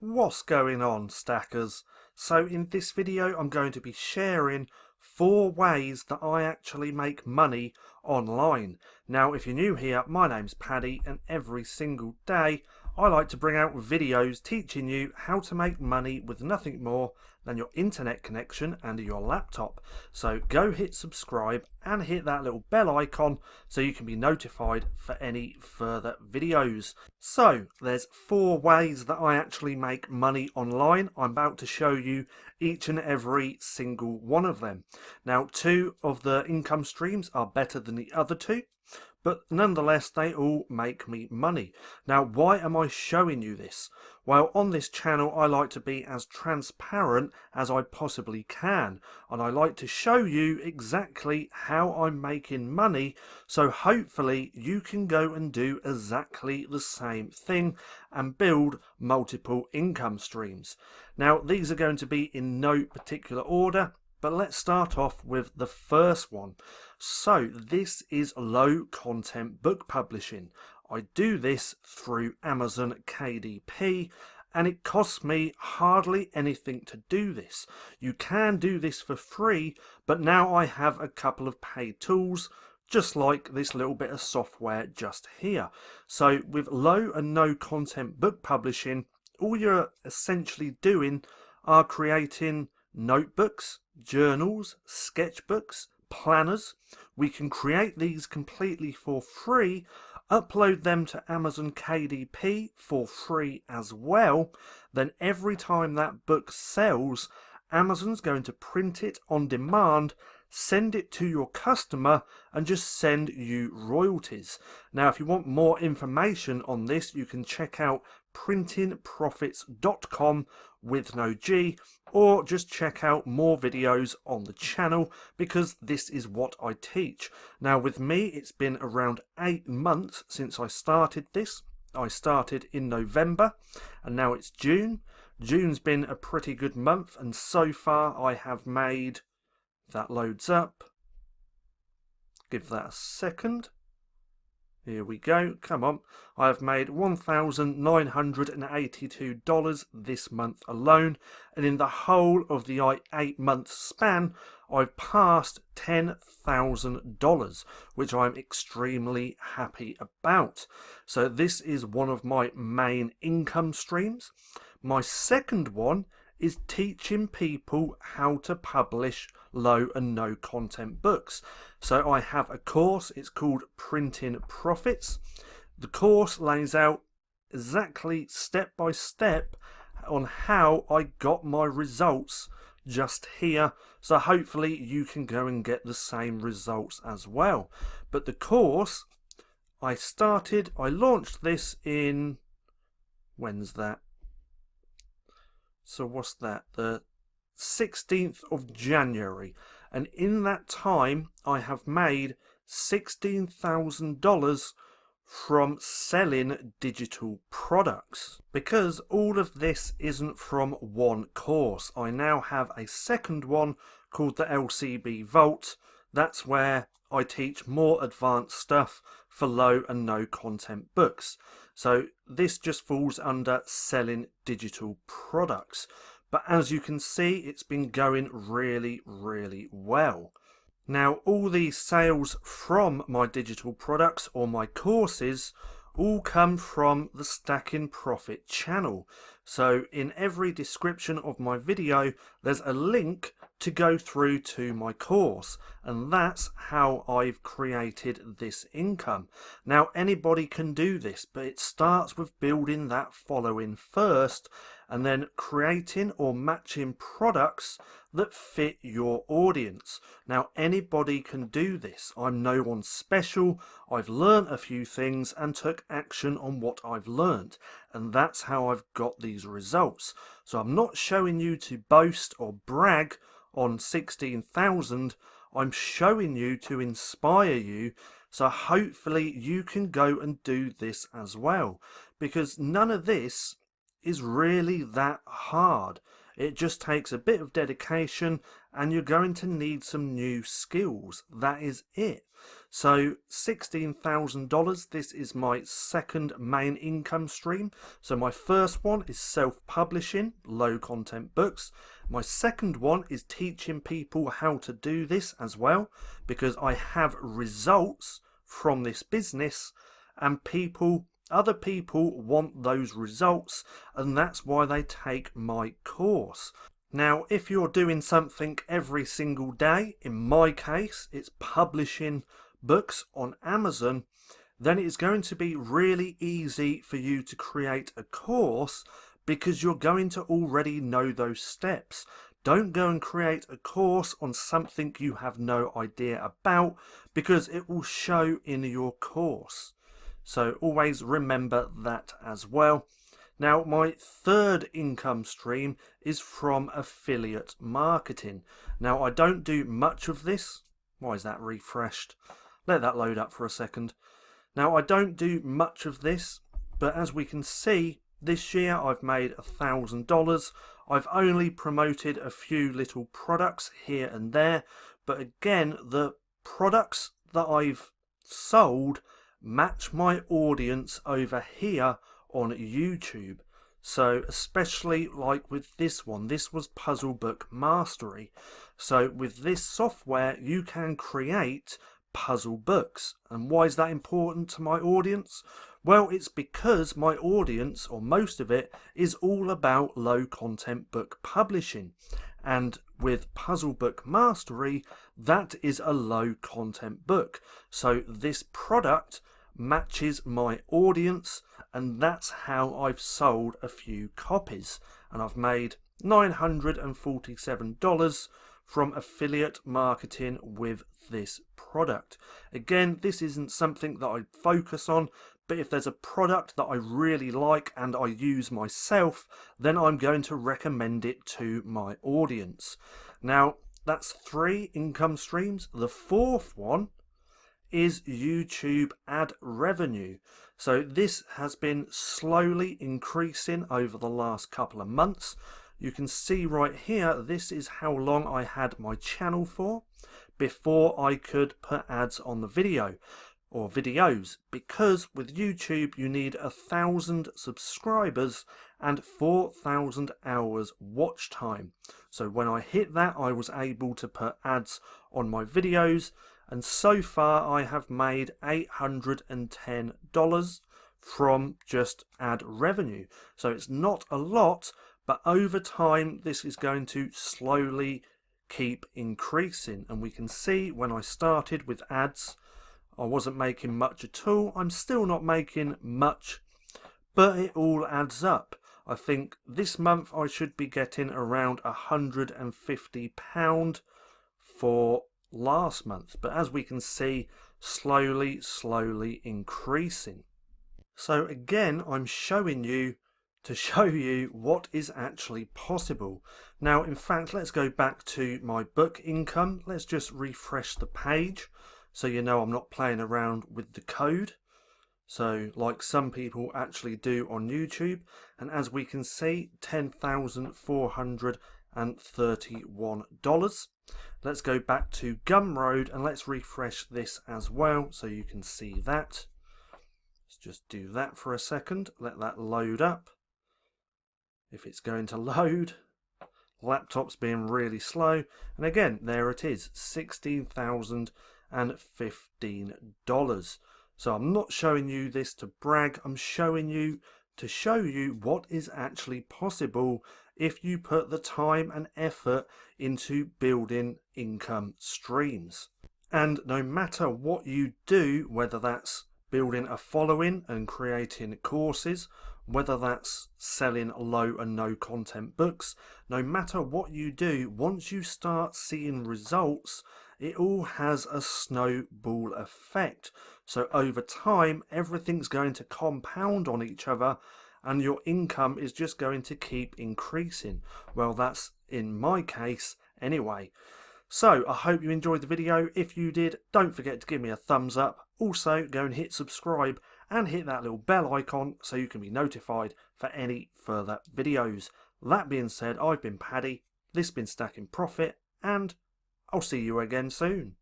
What's going on, stackers? So in this video I'm going to be sharing 4 ways that I actually make money online. Now if you're new here, my name's Paddy and every single day I like to bring out videos teaching you how to make money with nothing more than your internet connection and your laptop. So go hit subscribe and hit that little bell icon so you can be notified for any further videos. So there's 4 ways that I actually make money online. I'm about to show you each and every single one of them. Now 2 of the income streams are better than the other 2. But nonetheless, they all make me money. Now, why am I showing you this? Well, on this channel, I like to be as transparent as I possibly can. And I like to show you exactly how I'm making money. So hopefully you can go and do exactly the same thing and build multiple income streams. Now, these are going to be in no particular order. But let's start off with the first one. So this is low content book publishing. I do this through Amazon KDP and it costs me hardly anything to do this. You can do this for free, but now I have a couple of paid tools just like this little bit of software just here. So with low and no content book publishing, all you're essentially doing are creating notebooks, journals, sketchbooks, planners. We can create these completely for free, upload them to Amazon KDP for free as well. Then every time that book sells, Amazon's going to print it on demand, send it to your customer and just send you royalties. Now if you want more information on this, you can check out printingprofits.com with no G, or just check out more videos on the channel because this is what I teach. Now with me, it's been around 8 months since I started this. I started in November and now it's June. June's been a pretty good month and so far I have made, if that loads up, give that a second. Here we go, come on. I have made $1,982 this month alone, and in the whole of the 8 month span, I've passed $10,000, which I'm extremely happy about. So this is one of my main income streams. My second one is teaching people how to publish low and no content books. So I have a course, it's called Printing Profits. The course lays out exactly step by step on how I got my results just here. So hopefully you can go and get the same results as well. But the course, I launched this in, when's that? So what's that? The 16th of January. And in that time, I have made $16,000 from selling digital products. Because all of this isn't from one course, I now have a second one called the LCB Vault. That's where I teach more advanced stuff for low and no content books. So this just falls under selling digital products. But as you can see, it's been going really, really well. Now all these sales from my digital products or my courses all come from the Stacking Profit channel. So in every description of my video, there's a link to go through to my course, and that's how I've created this income. Now anybody can do this, but it starts with building that following first and then creating or matching products that fit your audience. Now anybody can do this. I'm no one special. I've learned a few things and took action on what I've learned, and that's how I've got these results. So I'm not showing you to boast or brag on 16,000. I'm showing you to inspire you, so hopefully you can go and do this as well, because none of this is really that hard. It just takes a bit of dedication and you're going to need some new skills. That is it. So $16,000, this is my second main income stream. So my first one is self-publishing, low content books. My second one is teaching people how to do this as well, because I have results from this business and other people want those results, and that's why they take my course. Now, if you're doing something every single day, in my case, it's publishing books on Amazon, then it's going to be really easy for you to create a course because you're going to already know those steps. Don't go and create a course on something you have no idea about, because it will show in your course. So always remember that as well. Now, my third income stream is from affiliate marketing. Now, I don't do much of this. Why is that refreshed? Let that load up for a second. Now, I don't do much of this, but as we can see, this year I've made $1,000. I've only promoted a few little products here and there, but again, the products that I've sold match my audience over here on YouTube. So especially like with this one, this was Puzzle Book Mastery. So with this software you can create puzzle books. And why is that important to my audience? Well, it's because my audience, or most of it, is all about low content book publishing. And with Puzzle Book Mastery, that is a low content book. So this product matches my audience, and that's how I've sold a few copies, and I've made $947 from affiliate marketing with this product. Again, this isn't something that I focus on, but if there's a product that I really like and I use myself, then I'm going to recommend it to my audience. Now, that's 3 income streams. The fourth one is YouTube ad revenue. So this has been slowly increasing over the last couple of months. You can see right here, this is how long I had my channel for before I could put ads on the video or videos, because with YouTube you need 1,000 subscribers and 4,000 hours watch time. So when I hit that, I was able to put ads on my videos, and so far I have made $810 from just ad revenue. So it's not a lot, but over time this is going to slowly keep increasing. And we can see when I started with ads, I wasn't making much at all. I'm still not making much, but it all adds up. I think this month I should be getting around £150 for last month, but as we can see, slowly increasing. So again, I'm showing you to show you what is actually possible. Now, in fact, let's go back to my book income. Let's just refresh the page so you know I'm not playing around with the code, so like some people actually do on YouTube. And as we can see, $10,431. Let's go back to Gumroad and let's refresh this as well so you can see that. Let's just do that for a second, let that load up. If it's going to load, laptop's being really slow, and again, there it is, $16,015. So I'm not showing you this to brag, I'm showing you to show you what is actually possible if you put the time and effort into building income streams. And no matter what you do, whether that's building a following and creating courses, whether that's selling low and no content books, no matter what you do, once you start seeing results, it all has a snowball effect. So over time, everything's going to compound on each other and your income is just going to keep increasing. Well, that's in my case anyway. So I hope you enjoyed the video. If you did, don't forget to give me a thumbs up. Also, go and hit subscribe and hit that little bell icon so you can be notified for any further videos. That being said, I've been Paddy, this has been Stacking Profit, and I'll see you again soon.